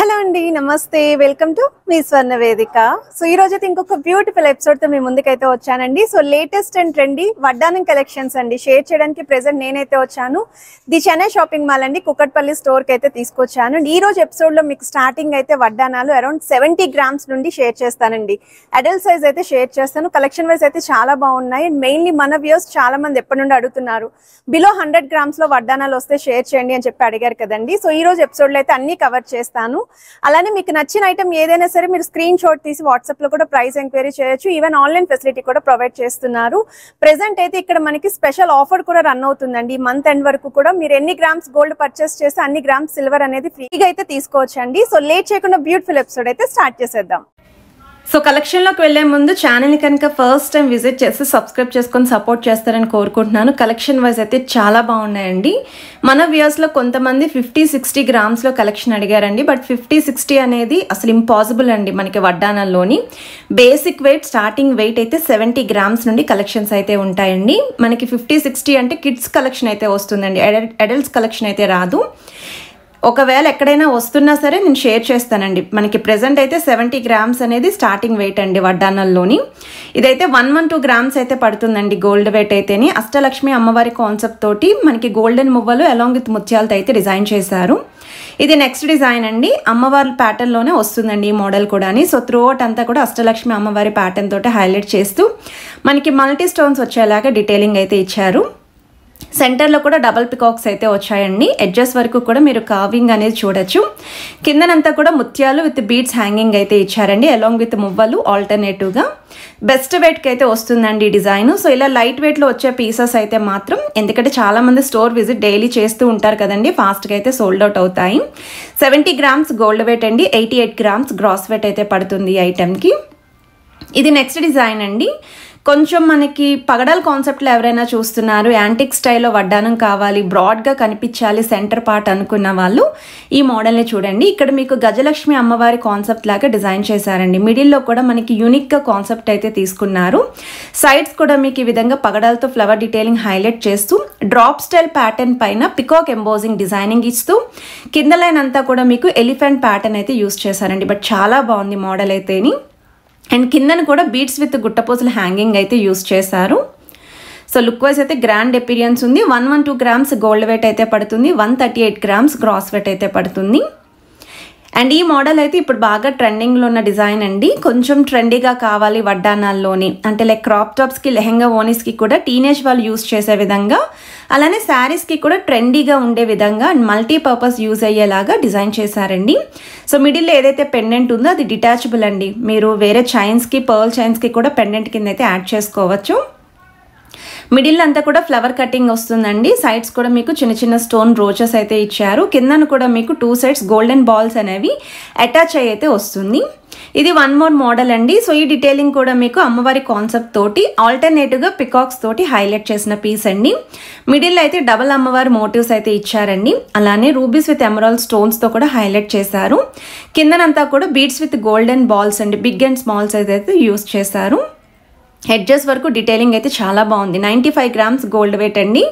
Hello అండి, నమస్తే. Welcome to me స్వర్ణ వేదిక. సో ఈ రోజైతే ఇంకొక బ్యూటిఫుల్ ఎపిసోడ్ తో మీ ముందుకైతే వచ్చానండి. సో లేటెస్ట్ అండ్ ట్రెండీ వడ్డానం కలెక్షన్స్ అండి షేర్ చేయడానికి ప్రెసెంట్ నేనైతే వచ్చాను. ది చెన్నై షాపింగ్ మాల్ అండి, కుకట్పల్లి స్టోర్ కి అయితే తీసుకొచ్చాను. ఈ రోజు ఎపిసోడ్ లో మీకు స్టార్టింగ్ అయితే వడ్డానాలు అరౌండ్ 70 గ్రామ్స్ నుండి షేర్ చేస్తానండి. అడల్ట్ సైజ్ అయితే షేర్ చేస్తాను. కలెక్షన్ వైజ్ అయితే చాలా బాగున్నాయి. అండ్ మెయిన్లీ మన వ్యూస్ చాలా మంది ఎప్పటి నుండి అడుగుతున్నారు, బిలో 100 గ్రామ్స్ లో వడ్డానాలు వస్తే షేర్ చేయండి అని చెప్పి అడిగారు కదండి. సో ఈ రోజు ఎపిసోడ్ లో అయితే అన్ని కవర్ చేస్తాను. అలానే మీకు నచ్చిన ఐటమ్ ఏదైనా సరే మీరు స్క్రీన్ షాట్ తీసి వాట్సాప్ లో కూడా ప్రైస్ ఎంక్వైరీ చేయొచ్చు. ఈవెన్ ఆన్లైన్ ఫెసిలిటీ కూడా ప్రొవైడ్ చేస్తున్నారు. ప్రెసెంట్ అయితే ఇక్కడ మనకి స్పెషల్ ఆఫర్ కూడా రన్ అవుతుందండి. ఈ మంత్ ఎండ్ వరకు కూడా మీరు ఎన్ని గ్రామ్స్ గోల్డ్ పర్చేస్ చేస్తే అన్ని గ్రామ్స్ సిల్వర్ అనేది ఫ్రీగా అయితే తీసుకోవచ్చండి. సో లేట్ చేయకుండా బ్యూటిఫుల్ ఎపిసోడ్ అయితే స్టార్ట్ చేసేద్దాం. సో కలెక్షన్లోకి వెళ్లే ముందు ఛానల్ని కనుక ఫస్ట్ టైం విజిట్ చేసి సబ్స్క్రైబ్ చేసుకొని సపోర్ట్ చేస్తారని కోరుకుంటున్నాను. కలెక్షన్ వైజ్ అయితే చాలా బాగున్నాయండి. మన వ్యూయర్స్లో కొంతమంది 50-60 గ్రామ్స్లో కలెక్షన్ అడిగారండి. బట్ 50-60 అనేది అసలు ఇంపాసిబుల్ అండి. మనకి వడ్డానంలోని బేసిక్ వెయిట్ స్టార్టింగ్ వెయిట్ అయితే 70 గ్రామ్స్ నుండి కలెక్షన్స్ అయితే ఉంటాయండి. మనకి 50-60 అంటే కిడ్స్ కలెక్షన్ అయితే వస్తుందండి, అడల్ట్స్ కలెక్షన్ అయితే రాదు. ఒకవేళ ఎక్కడైనా వస్తున్నా సరే నేను షేర్ చేస్తానండి. మనకి ప్రెసెంట్ అయితే 70 గ్రామ్స్ అనేది స్టార్టింగ్ వెయిట్ అండి వడ్డానంలోని. ఇదైతే 112 గ్రామ్స్ అయితే పడుతుందండి గోల్డ్ వెయిట్ అయితేని. అష్టలక్ష్మి అమ్మవారి కాన్సెప్ట్ తోటి మనకి గోల్డెన్ మువ్వలు అలాంగ్ విత్ ముత్యాలతో అయితే డిజైన్ చేశారు. ఇది నెక్స్ట్ డిజైన్ అండి. అమ్మవారి ప్యాటర్న్లోనే వస్తుందండి ఈ మోడల్ కూడా. సో త్రూ అవుట్ అంతా కూడా అష్టలక్ష్మి అమ్మవారి ప్యాటర్న్ తోటి హైలైట్ చేస్తూ మనకి మల్టీ స్టోన్స్ వచ్చేలాగా డీటెయిలింగ్ అయితే ఇచ్చారు. సెంటర్లో కూడా డబల్ పికాక్స్ అయితే వచ్చాయండి. ఎడ్జెస్ వరకు కూడా మీరు కార్వింగ్ అనేది చూడొచ్చు. కిందనంతా కూడా ముత్యాలు విత్ బీడ్స్ హ్యాంగింగ్ అయితే ఇచ్చారండి, అలాంగ్ విత్ మువ్వలు ఆల్టర్నేటివ్గా. బెస్ట్ వెయిట్కి అయితే వస్తుందండి ఈ డిజైన్. సో ఇలా లైట్ వెయిట్లో వచ్చే పీసెస్ అయితే మాత్రం, ఎందుకంటే చాలామంది స్టోర్ విజిట్ డైలీ చేస్తూ ఉంటారు కదండి, ఫాస్ట్గా అయితే సోల్డ్ అవుట్ అవుతాయి. 70 గ్రామ్స్ గోల్డ్ వెయిట్ అండి, 88 గ్రామ్స్ గ్రాస్ వెయిట్ అయితే పడుతుంది ఈ ఐటెంకి. ఇది నెక్స్ట్ డిజైన్ అండి. కొంచెం మనకి పగడాల కాన్సెప్ట్లో ఎవరైనా చూస్తున్నారు, యాంటిక్ స్టైల్లో వడ్డానం కావాలి, బ్రాడ్గా కనిపించాలి సెంటర్ పార్ట్ అనుకున్న వాళ్ళు ఈ మోడల్ని చూడండి. ఇక్కడ మీకు గజలక్ష్మి అమ్మవారి కాన్సెప్ట్ లాగా డిజైన్ చేశారండి. మిడిల్లో కూడా మనకి యూనిక్గా కాన్సెప్ట్ అయితే తీసుకున్నారు. సైడ్స్ కూడా మీకు ఈ విధంగా పగడాలతో ఫ్లవర్ డీటెయిలింగ్ హైలైట్ చేస్తూ డ్రాప్ స్టైల్ ప్యాటర్న్ పైన పికాక్ ఎంబోజింగ్ డిజైనింగ్ ఇస్తూ కింద లైన్ అంతా కూడా మీకు ఎలిఫెంట్ ప్యాటర్న్ అయితే యూస్ చేశారండి. బట్ చాలా బాగుంది మోడల్ అయితేని. అండ్ కిందన కూడా బీడ్స్ విత్ గుట్టపోసల హ్యాంగింగ్ అయితే యూస్ చేశారు. సో లుక్ వైజ్ అయితే గ్రాండ్ ఎపీరియన్స్ ఉంది. 112 గ్రామ్స్ గోల్డ్ వెయిట్ అయితే పడుతుంది, 138 గ్రామ్స్ గ్రాస్ వెయిట్ అయితే పడుతుంది. అండ్ ఈ మోడల్ అయితే ఇప్పుడు బాగా ట్రెండింగ్లో ఉన్న డిజైన్ అండి. కొంచెం ట్రెండీగా కావాలి వడ్డానాల్లోని అంటే లైక్ క్రాప్ టాప్స్కి, లెహెంగా ఓనీస్కి కూడా టీనేజ్ వాళ్ళు యూస్ చేసే విధంగా, అలానే శారీస్కి కూడా ట్రెండీగా ఉండే విధంగా అండ్ మల్టీపర్పస్ యూజ్ అయ్యేలాగా డిజైన్ చేశారండి. సో మిడిల్లో ఏదైతే పెండెంట్ ఉందో అది డిటాచబుల్ అండి. మీరు వేరే చైన్స్కి, పర్ల్ చైన్స్కి కూడా పెండెంట్ కింద అయితే యాడ్ చేసుకోవచ్చు. మిడిల్ అంతా కూడా ఫ్లవర్ కటింగ్ వస్తుందండి. సైడ్స్ కూడా మీకు చిన్న చిన్న స్టోన్ రోచెస్ అయితే ఇచ్చారు. కిందను కూడా మీకు 2 సైడ్స్ గోల్డెన్ బాల్స్ అనేవి అటాచ్ అయ్యి అయితే వస్తుంది. ఇది వన్ మోర్ మోడల్ అండి. సో ఈ డీటెయిలింగ్ కూడా మీకు అమ్మవారి కాన్సెప్ట్ తోటి ఆల్టర్నేటివ్గా పికాక్స్ తోటి హైలైట్ చేసిన పీస్ అండి. మిడిల్ అయితే డబల్ అమ్మవారి మోటివ్స్ అయితే ఇచ్చారండి. అలానే రూబీస్ విత్ ఎమరాల్డ్ స్టోన్స్తో కూడా హైలైట్ చేశారు. కిందనంతా కూడా బీడ్స్ విత్ గోల్డెన్ బాల్స్ అండి, బిగ్ అండ్ స్మాల్ సైజ్ అయితే యూస్ చేశారు. ఎడ్జెస్ వరకు డీటెయిలింగ్ అయితే చాలా బాగుంది. 95 గ్రామ్స్ గోల్డ్ వెయిట్ అండి,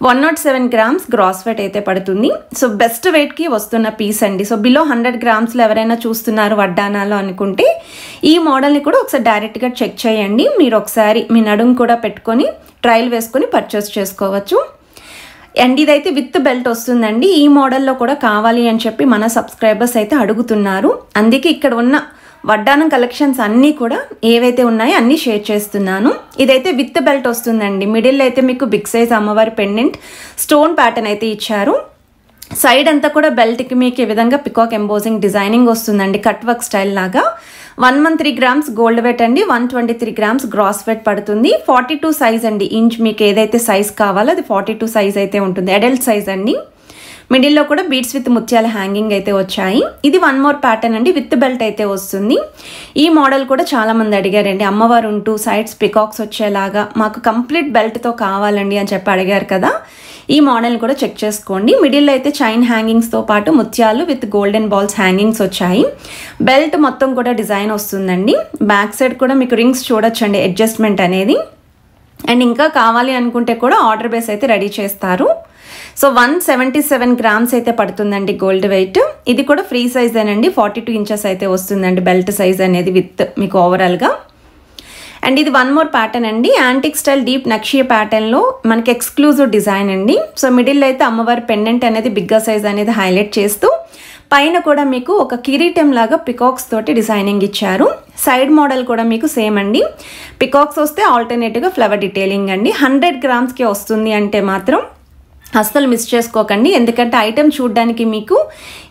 107 గ్రామ్స్ గ్రాస్ వెయిట్ అయితే పడుతుంది. సో బెస్ట్ వెయిట్కి వస్తున్న పీస్ అండి. సో బిలో 100 గ్రామ్స్లో ఎవరైనా చూస్తున్నారు వడ్డానాలు అనుకుంటే ఈ మోడల్ని కూడా ఒకసారి డైరెక్ట్గా చెక్ చేయండి. మీరు ఒకసారి మీ నడుము కూడా పెట్టుకొని ట్రయల్ వేసుకొని పర్చేస్ చేసుకోవచ్చు. అండ్ ఇదైతే విత్ బెల్ట్ వస్తుందండి. ఈ మోడల్లో కూడా కావాలి అని చెప్పి మన సబ్స్క్రైబర్స్ అయితే అడుగుతున్నారు. అందుకే ఇక్కడ ఉన్న వడ్డానం కలెక్షన్స్ అన్నీ కూడా ఏవైతే ఉన్నాయో అన్నీ షేర్ చేస్తున్నాను. ఇదైతే విత్ బెల్ట్ వస్తుందండి. మిడిల్ అయితే మీకు బిగ్ సైజ్ అమ్మవారి పెండెంట్ స్టోన్ ప్యాటర్న్ అయితే ఇచ్చారు. సైడ్ అంతా కూడా బెల్ట్కి మీకు ఈ విధంగా పికాక్ ఎంబోజింగ్ డిజైనింగ్ వస్తుందండి, కట్ వర్క్ స్టైల్ లాగా. 113 గ్రామ్స్ గోల్డ్ వెయిట్ అండి, 123 గ్రామ్స్ గ్రాస్ వెయిట్ పడుతుంది. 42 సైజ్ అండి, ఇంచ్ మీకు ఏదైతే సైజ్ కావాలో అది 42 సైజ్ అయితే ఉంటుంది, అడల్ట్ సైజ్ అండి. మిడిల్లో కూడా బీడ్స్ విత్ ముత్యాల హ్యాంగింగ్ అయితే వచ్చాయి. ఇది వన్ మోర్ ప్యాటర్న్ అండి, విత్ బెల్ట్ అయితే వస్తుంది. ఈ మోడల్ కూడా చాలా మంది అడిగారండి. అమ్మవారు ఉంటూ సైడ్స్ పికాక్స్ వచ్చేలాగా మాకు కంప్లీట్ బెల్ట్తో కావాలండి అని చెప్పి అడిగారు కదా. ఈ మోడల్ కూడా చెక్ చేసుకోండి. మిడిల్లో అయితే చైన్ హ్యాంగింగ్స్తో పాటు ముత్యాలు విత్ గోల్డెన్ బాల్స్ హ్యాంగింగ్స్ వచ్చాయి. బెల్ట్ మొత్తం కూడా డిజైన్ వస్తుందండి. బ్యాక్ సైడ్ కూడా మీకు రింగ్స్ చూడొచ్చండి, అడ్జస్ట్మెంట్ అనేది. అండ్ ఇంకా కావాలి అనుకుంటే కూడా ఆర్డర్ బేస్ అయితే రెడీ చేస్తారు. సో 177 గ్రామ్స్ అయితే పడుతుందండి గోల్డ్ వెయిట్. ఇది కూడా ఫ్రీ సైజ్ ఏనండి, 42 ఇంచెస్ అయితే వస్తుందండి బెల్ట్ సైజ్ అనేది విత్ మీకు ఓవరాల్గా. అండ్ ఇది వన్ మోర్ ప్యాటర్న్ అండి, యాంటిక్ స్టైల్ డీప్ నక్షియా ప్యాటర్న్లో మనకి ఎక్స్క్లూజివ్ డిజైన్ అండి. సో మిడిల్ అయితే అమ్మవారి పెండెంట్ అనేది బిగ్గర్ సైజ్ అనేది హైలైట్ చేస్తూ పైన కూడా మీకు ఒక కిరీటం లాగా పికాక్స్ తోటి డిజైనింగ్ ఇచ్చారు. సైడ్ మోడల్ కూడా మీకు సేమ్ అండి, పికాక్స్ వస్తే ఆల్టర్నేటివ్గా ఫ్లవర్ డీటెయిలింగ్ అండి. 100 గ్రామ్స్కి వస్తుంది అంటే మాత్రం అస్సలు మిస్ చేసుకోకండి, ఎందుకంటే ఐటెం చూడడానికి మీకు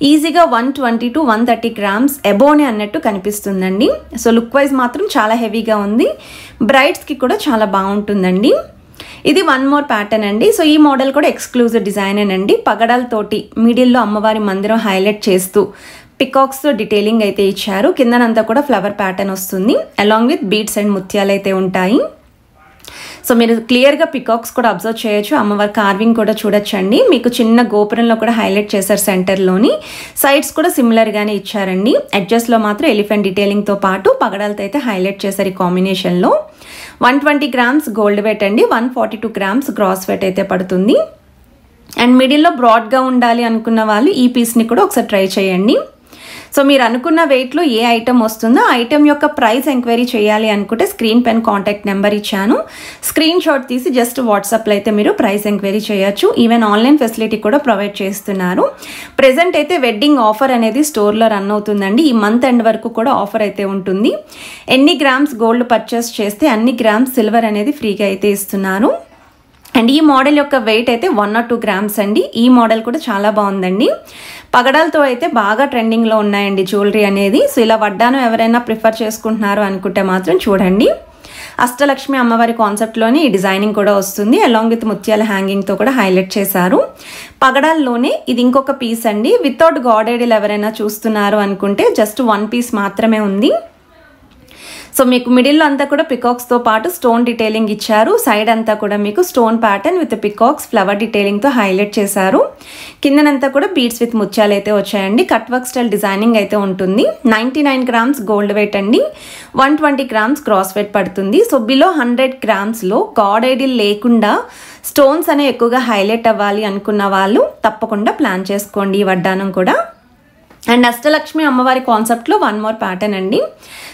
ఈజీగా 120 to 130 గ్రామ్స్ ఎబోనే అన్నట్టు కనిపిస్తుందండి. సో లుక్ వైజ్ మాత్రం చాలా హెవీగా ఉంది, బ్రైడ్స్కి కూడా చాలా బాగుంటుందండి. ఇది వన్ మోర్ ప్యాటర్న్ అండి. సో ఈ మోడల్ కూడా ఎక్స్క్లూజివ్ డిజైన్ అండి, పగడాలతోటి మిడిల్లో అమ్మవారి మందిరం హైలైట్ చేస్తూ పికాక్స్తో డీటెయిలింగ్ అయితే ఇచ్చారు. కిందనంతా కూడా ఫ్లవర్ ప్యాటర్న్ వస్తుంది, అలాంగ్ విత్ బీడ్స్ అండ్ ముత్యాలు అయితే ఉంటాయి. సో మీరు క్లియర్గా పికాక్స్ కూడా అబ్జర్వ్ చేయొచ్చు, అమ్మవారి కార్వింగ్ కూడా చూడొచ్చండి. మీకు చిన్న గోపురంలో కూడా హైలైట్ చేశారు సెంటర్లోని, సైడ్స్ కూడా సిమిలర్గానే ఇచ్చారండి. ఎడ్జెస్లో మాత్రం ఎలిఫెంట్ డీటెయిలింగ్తో పాటు పగడాలతో అయితే హైలైట్ చేశారు ఈ కాంబినేషన్లో. 120 గ్రామ్స్ గోల్డ్ వెయిట్ అండి, 142 గ్రామ్స్ గ్రాస్ వెయిట్ అయితే పడుతుంది. అండ్ మిడిల్లో బ్రాడ్గా ఉండాలి అనుకున్న వాళ్ళు ఈ పీస్ని కూడా ఒకసారి ట్రై చేయండి. సో మీరు అనుకున్న వెయిట్లో ఏ ఐటమ్ వస్తుందో ఆ ఐటమ్ యొక్క ప్రైస్ ఎంక్వైరీ చేయాలి అనుకుంటే స్క్రీన్ పైన కాంటాక్ట్ నెంబర్ ఇచ్చాను, స్క్రీన్ షాట్ తీసి జస్ట్ వాట్సాప్లో అయితే మీరు ప్రైస్ ఎంక్వైరీ చేయొచ్చు. ఈవెన్ ఆన్లైన్ ఫెసిలిటీ కూడా ప్రొవైడ్ చేస్తున్నారు. ప్రెజెంట్ అయితే వెడ్డింగ్ ఆఫర్ అనేది స్టోర్లో రన్ అవుతుందండి, ఈ మంత్ ఎండ్ వరకు కూడా ఆఫర్ అయితే ఉంటుంది. ఎన్ని గ్రామ్స్ గోల్డ్ పర్చేస్ చేస్తే అన్ని గ్రామ్స్ సిల్వర్ అనేది ఫ్రీగా అయితే ఇస్తున్నారు. అండ్ ఈ మోడల్ యొక్క వెయిట్ అయితే 1 or 2 గ్రామ్స్ అండి. ఈ మోడల్ కూడా చాలా బాగుందండి, పగడాలతో అయితే బాగా ట్రెండింగ్లో ఉన్నాయండి జ్యువెలరీ అనేది. సో ఇలా వడ్డానం ఎవరైనా ప్రిఫర్ చేసుకుంటున్నారు అనుకుంటే మాత్రం చూడండి. అష్టలక్ష్మి అమ్మవారి కాన్సెప్ట్లోనే ఈ డిజైనింగ్ కూడా వస్తుంది, అలాంగ్ విత్ ముత్యాల హ్యాంగింగ్తో కూడా హైలైట్ చేశారు. పగడాల్లోనే ఇది ఇంకొక పీస్ అండి, వితౌట్ గాడ్ ఐడిల్ ఎవరైనా చూస్తున్నారు అనుకుంటే జస్ట్ 1 పీస్ మాత్రమే ఉంది. సో మీకు మిడిల్లో అంతా కూడా పికాక్స్తో పాటు స్టోన్ డీటెయిలింగ్ ఇచ్చారు, సైడ్ అంతా కూడా మీకు stone pattern with peacocks flower డీటెయిలింగ్తో హైలైట్ చేశారు. కిందనంతా కూడా బీడ్స్ విత్ ముత్యాలు అయితే వచ్చాయండి, కట్ వర్క్ స్టైల్ డిజైనింగ్ అయితే ఉంటుంది. 99 గ్రామ్స్ గోల్డ్ వెయిట్ అండి, 120 గ్రామ్స్ క్రాస్ వెయిట్ పడుతుంది. సో బిలో 100 గ్రామ్స్లో గాడ్ ఐడిల్ లేకుండా స్టోన్స్ అనేవి ఎక్కువగా హైలైట్ అవ్వాలి అనుకున్న వాళ్ళు తప్పకుండా ప్లాన్ చేసుకోండి ఈ వడ్డానం కూడా. అండ్ అష్టలక్ష్మి అమ్మవారి కాన్సెప్ట్లో వన్ మోర్ ప్యాటర్న్ అండి.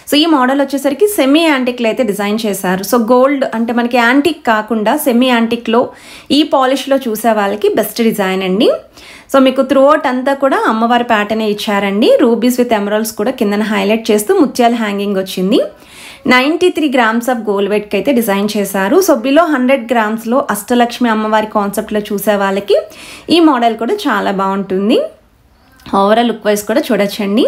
సో ఈ మోడల్ వచ్చేసరికి సెమీ యాంటిక్లో అయితే డిజైన్ చేశారు. సో గోల్డ్ అంటే మనకి యాంటిక్ కాకుండా సెమీ యాంటిక్లో ఈ పాలిష్లో చూసే వాళ్ళకి బెస్ట్ డిజైన్ అండి. సో మీకు త్రూ అవుట్ అంతా కూడా అమ్మవారి ప్యాటర్నే ఇచ్చారండి, రూబీస్ విత్ ఎమరాల్డ్స్ కూడా కిందన హైలైట్ చేస్తూ ముత్యాల హ్యాంగింగ్ వచ్చింది. 93 గ్రామ్స్ ఆఫ్ గోల్డ్ వెయిట్కి అయితే డిజైన్ చేశారు. సో బిలో 100 గ్రామ్స్లో అష్టలక్ష్మి అమ్మవారి కాన్సెప్ట్లో చూసే వాళ్ళకి ఈ మోడల్ కూడా చాలా బాగుంటుంది. ఓవరాల్ లుక్ వైజ్ కూడా చూడొచ్చండి.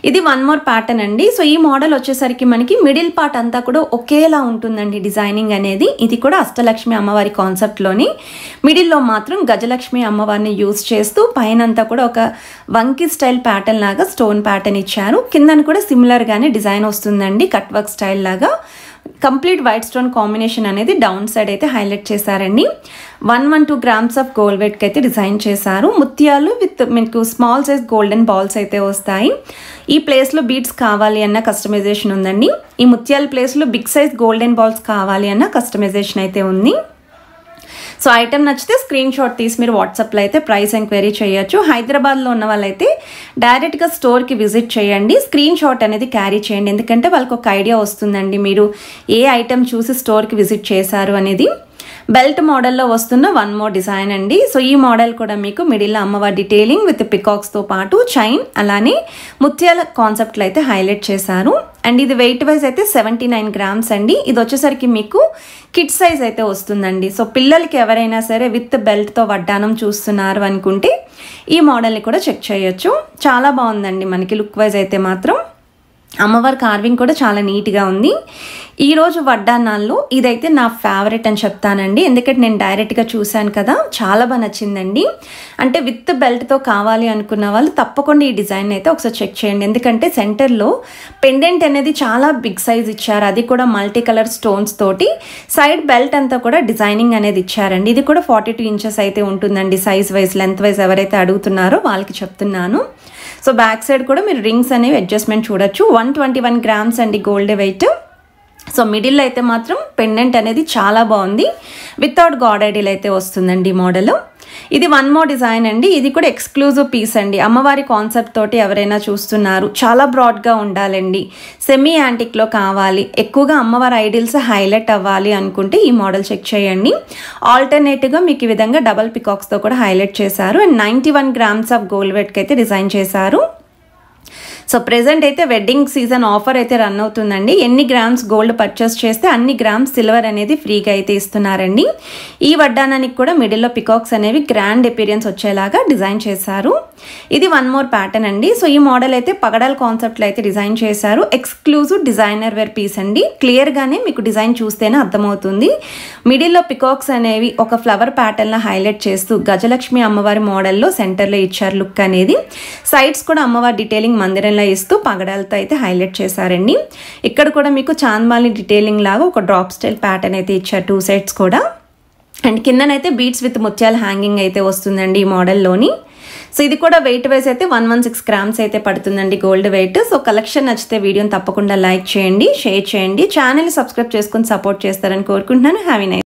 ఇది వన్ మోర్ ప్యాటర్న్ అండి. సో ఈ మోడల్ వచ్చేసరికి మనకి మిడిల్ పార్ట్ అంతా కూడా ఒకేలా ఉంటుందండి డిజైనింగ్ అనేది. ఇది కూడా అష్టలక్ష్మి అమ్మవారి కాన్సెప్ట్లోని మిడిల్లో మాత్రం గజలక్ష్మి అమ్మవారిని యూజ్ చేస్తూ పైన అంతా కూడా ఒక వంకీ స్టైల్ ప్యాటర్న్ లాగా స్టోన్ ప్యాటర్న్ ఇచ్చారు. కిందన కూడా సిమిలర్గానే డిజైన్ వస్తుందండి, కట్ వర్క్ స్టైల్ లాగా. కంప్లీట్ వైట్ స్టోన్ కాంబినేషన్ అనేది డౌన్ సైడ్ అయితే హైలైట్ చేశారండి. 112 గ్రామ్స్ ఆఫ్ గోల్డ్ వెయిట్కి అయితే డిజైన్ చేశారు. ముత్యాలు విత్ మీకు స్మాల్ సైజ్ గోల్డెన్ బాల్స్ అయితే వస్తాయి. ఈ ప్లేస్లో బీడ్స్ కావాలి అన్న కస్టమైజేషన్ ఉందండి, ఈ ముత్యాల ప్లేస్లో బిగ్ సైజ్ గోల్డెన్ బాల్స్ కావాలి అన్న కస్టమైజేషన్ అయితే ఉంది. సో ఐటమ్ నచ్చితే స్క్రీన్ షాట్ తీసి మీరు వాట్సాప్లో అయితే ప్రైస్ ఎంక్వైరీ చేయొచ్చు. హైదరాబాద్లో ఉన్న వాళ్ళైతే డైరెక్ట్గా స్టోర్కి విజిట్ చేయండి, స్క్రీన్ షాట్ అనేది క్యారీ చేయండి, ఎందుకంటే వాళ్ళకి ఒక ఐడియా వస్తుందండి మీరు ఏ ఐటమ్ చూసి స్టోర్కి విజిట్ చేశారు అనేది. బెల్ట్ మోడల్లో వస్తున్న వన్ మోర్ డిజైన్ అండి. సో ఈ మోడల్ కూడా మీకు మిడిల్లో అమ్మవారి డీటెయిలింగ్ విత్ పికాక్స్తో పాటు చైన్ అలానే ముత్యాల కాన్సెప్ట్లో అయితే హైలైట్ చేశారు. అండ్ ఇది వెయిట్ వైజ్ అయితే 79 గ్రామ్స్ అండి. ఇది వచ్చేసరికి మీకు కిడ్ సైజ్ అయితే వస్తుందండి. సో పిల్లలకి ఎవరైనా సరే విత్ బెల్ట్తో వడ్డానం చూస్తున్నారు అనుకుంటే ఈ మోడల్ని కూడా చెక్ చేయొచ్చు. చాలా బాగుందండి మనకి లుక్ వైజ్ అయితే మాత్రం. అమ్మవారి కార్వింగ్ కూడా చాలా నీట్గా ఉంది. ఈరోజు వడ్డానాల్లో ఇదైతే నా ఫేవరెట్ అని చెప్తానండి, ఎందుకంటే నేను డైరెక్ట్గా చూశాను కదా, చాలా బాగా నచ్చిందండి. అంటే విత్ బెల్ట్తో కావాలి అనుకున్న వాళ్ళు తప్పకుండా ఈ డిజైన్ అయితే ఒకసారి చెక్ చేయండి, ఎందుకంటే సెంటర్లో పెండెంట్ అనేది చాలా బిగ్ సైజ్ ఇచ్చారు, అది కూడా మల్టీ కలర్ స్టోన్స్ తోటి. సైడ్ బెల్ట్ అంతా కూడా డిజైనింగ్ అనేది ఇచ్చారండి. ఇది కూడా 42 ఇంచెస్ అయితే ఉంటుందండి సైజ్ వైజ్, లెంత్ వైజ్ ఎవరైతే అడుగుతున్నారో వాళ్ళకి చెప్తున్నాను. సో బ్యాక్ సైడ్ కూడా మీరు రింగ్స్ అనేవి అడ్జస్ట్మెంట్ చూడొచ్చు. 121 గ్రామ్స్ అండి గోల్డ్ వెయిట్. సో మిడిల్ అయితే మాత్రం పెండెంట్ అనేది చాలా బాగుంది, వితౌట్ గాడ్ ఐడిల్ అయితే వస్తుందండి మోడల్. ఇది వన్ మోర్ డిజైన్ అండి. ఇది కూడా ఎక్స్క్లూజివ్ పీస్ అండి. అమ్మవారి కాన్సెప్ట్ తోటి ఎవరైనా చూస్తున్నారు, చాలా బ్రాడ్గా ఉండాలండి, సెమీ యాంటిక్లో కావాలి, ఎక్కువగా అమ్మవారి ఐడిల్స్ హైలైట్ అవ్వాలి అనుకుంటే ఈ మోడల్ చెక్ చేయండి. ఆల్టర్నేటివ్గా మీకు ఈ విధంగా డబల్ పికాక్స్తో కూడా హైలైట్ చేశారు. అండ్ 91 grams ఆఫ్ గోల్డ్ వెయిట్కి అయితే డిజైన్ చేశారు. సో ప్రెజెంట్ అయితే వెడ్డింగ్ సీజన్ ఆఫర్ అయితే రన్ అవుతుందండి. ఎన్ని గ్రామ్స్ గోల్డ్ పర్చేస్ చేస్తే అన్ని గ్రామ్స్ సిల్వర్ అనేది ఫ్రీగా అయితే ఇస్తున్నారండి. ఈ వడ్డానానికి కూడా మిడిల్లో పికాక్స్ అనేవి గ్రాండ్ అపీరియన్స్ వచ్చేలాగా డిజైన్ చేశారు. ఇది వన్ మోర్ ప్యాటర్న్ అండి. సో ఈ మోడల్ అయితే పగడాల్ కాన్సెప్ట్లో అయితే డిజైన్ చేశారు. ఎక్స్క్లూజివ్ డిజైనర్ వేర్ పీస్ అండి. క్లియర్గానే మీకు డిజైన్ చూస్తేనే అర్థమవుతుంది. మిడిల్లో పికాక్స్ అనేవి ఒక ఫ్లవర్ ప్యాటర్న్లో హైలైట్ చేస్తూ గజలక్ష్మి అమ్మవారి మోడల్లో సెంటర్లో ఇచ్చారు లుక్ అనేది. సైడ్స్ కూడా అమ్మవారి డీటెయిలింగ్ మందిరంలో ఇస్తూ పగడాలతో అయితే హైలైట్ చేశారండి. ఇక్కడ కూడా మీకు చాంద్మాలి డీటెయిలింగ్ లాగా ఒక డ్రాప్ స్టైల్ ప్యాటర్న్ అయితే ఇచ్చారు 2 sides కూడా. అండ్ కిందనైతే బీడ్స్ విత్ ముత్యాల హ్యాంగింగ్ అయితే వస్తుందండి ఈ మోడల్లోని. సో ఇది కూడా వెయిట్ వైజ్ అయితే 116 grams అయితే పడుతుందండి గోల్డ్ వెయిట్. సో కలెక్షన్ నచ్చితే వీడియోని తప్పకుండా లైక్ చేయండి, షేర్ చేయండి, ఛానల్ని సబ్స్క్రైబ్ చేసుకొని సపోర్ట్ చేస్తారని కోరుకుంటున్నాను. Have a nice